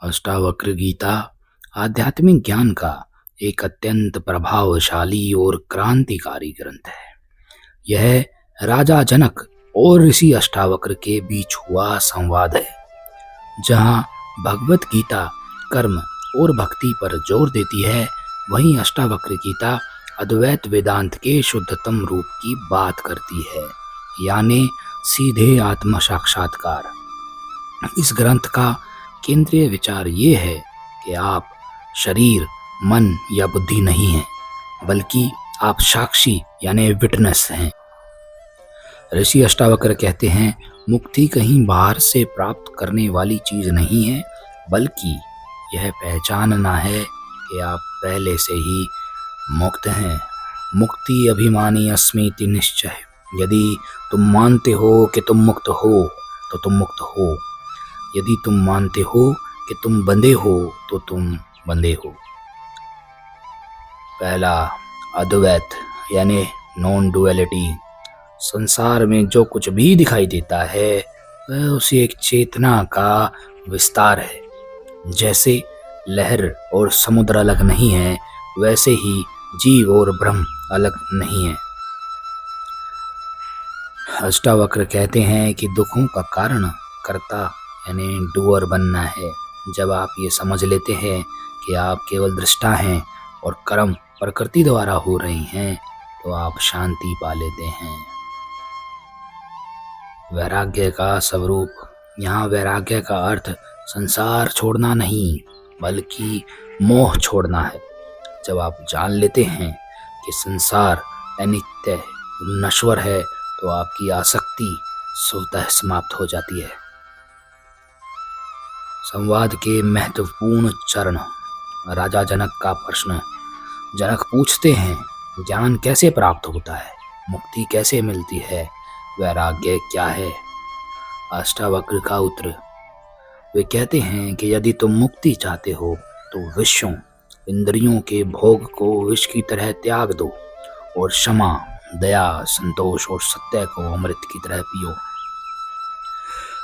अष्टावक्र गीता आध्यात्मिक ज्ञान का एक अत्यंत प्रभावशाली और क्रांतिकारी ग्रंथ है। यह राजा जनक और ऋषि अष्टावक्र के बीच हुआ संवाद है, जहाँ भगवत गीता कर्म और भक्ति पर जोर देती है, वहीं अष्टावक्र गीता अद्वैत वेदांत के शुद्धतम रूप की बात करती है, यानी सीधे आत्म साक्षात्कार। इस ग्रंथ का केंद्रीय विचार ये है कि आप शरीर, मन या बुद्धि नहीं हैं, बल्कि आप साक्षी यानी विटनेस हैं। ऋषि अष्टावक्र कहते हैं, मुक्ति कहीं बाहर से प्राप्त करने वाली चीज नहीं है, बल्कि यह पहचानना है कि आप पहले से ही मुक्त हैं। मुक्ति अभिमानी अस्मीति निश्चय। यदि तुम मानते हो कि तुम मुक्त हो तो तुम मुक्त हो। यदि तुम मानते हो कि तुम बंधे हो तो तुम बंधे हो। पहला, अद्वैत यानी नॉन डुअलिटी। संसार में जो कुछ भी दिखाई देता है वह उसी एक चेतना का विस्तार है। जैसे लहर और समुद्र अलग नहीं है, वैसे ही जीव और ब्रह्म अलग नहीं है। अष्टावक्र कहते हैं कि दुखों का कारण कर्ता यानी डूअर बनना है। जब आप ये समझ लेते हैं कि आप केवल दृष्टा हैं और कर्म प्रकृति द्वारा हो रहे हैं, तो आप शांति पा लेते हैं। वैराग्य का स्वरूप। यहाँ वैराग्य का अर्थ संसार छोड़ना नहीं, बल्कि मोह छोड़ना है। जब आप जान लेते हैं कि संसार अनित्य नश्वर है, तो आपकी आसक्ति स्वतः समाप्त हो जाती है। संवाद के महत्वपूर्ण चरण। राजा जनक का प्रश्न। जनक पूछते हैं, ज्ञान कैसे प्राप्त होता है, मुक्ति कैसे मिलती है, वैराग्य क्या है? अष्टावक्र का उत्तर। वे कहते हैं कि यदि तुम मुक्ति चाहते हो तो विषयों, इंद्रियों के भोग को विष की तरह त्याग दो और क्षमा, दया, संतोष और सत्य को अमृत की तरह पियो।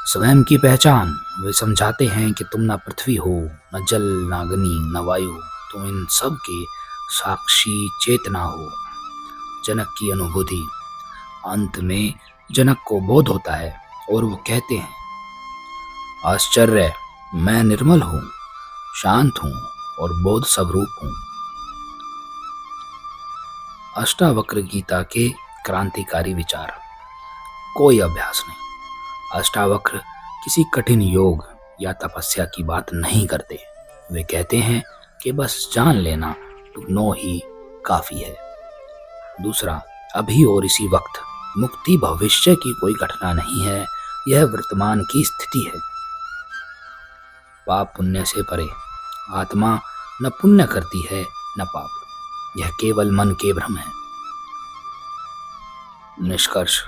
स्वयं की पहचान। वे समझाते हैं कि तुम न पृथ्वी हो, न जल, न अग्नि, न वायु, तुम इन सब के साक्षी चेतना हो। जनक की अनुभूति। अंत में जनक को बोध होता है और वो कहते हैं, आश्चर्य, मैं निर्मल हूँ, शांत हूँ और बोध स्वरूप हूँ। अष्टावक्र गीता के क्रांतिकारी विचार। कोई अभ्यास नहीं। अष्टावक्र किसी कठिन योग या तपस्या की बात नहीं करते। वे कहते हैं कि बस जान लेना, टू नो ही काफी है। दूसरा, अभी और इसी वक्त। मुक्ति भविष्य की कोई घटना नहीं है, यह वर्तमान की स्थिति है। पाप पुण्य से परे। आत्मा न पुण्य करती है न पाप, यह केवल मन के भ्रम है। निष्कर्ष।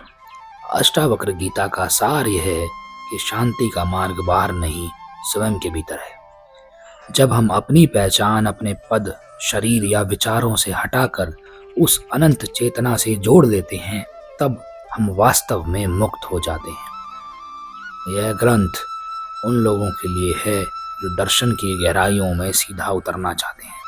अष्टावक्र गीता का सार यह है कि शांति का मार्ग बाहर नहीं, स्वयं के भीतर है। जब हम अपनी पहचान अपने पद, शरीर या विचारों से हटाकर उस अनंत चेतना से जोड़ लेते हैं, तब हम वास्तव में मुक्त हो जाते हैं। यह ग्रंथ उन लोगों के लिए है जो दर्शन की गहराइयों में सीधा उतरना चाहते हैं।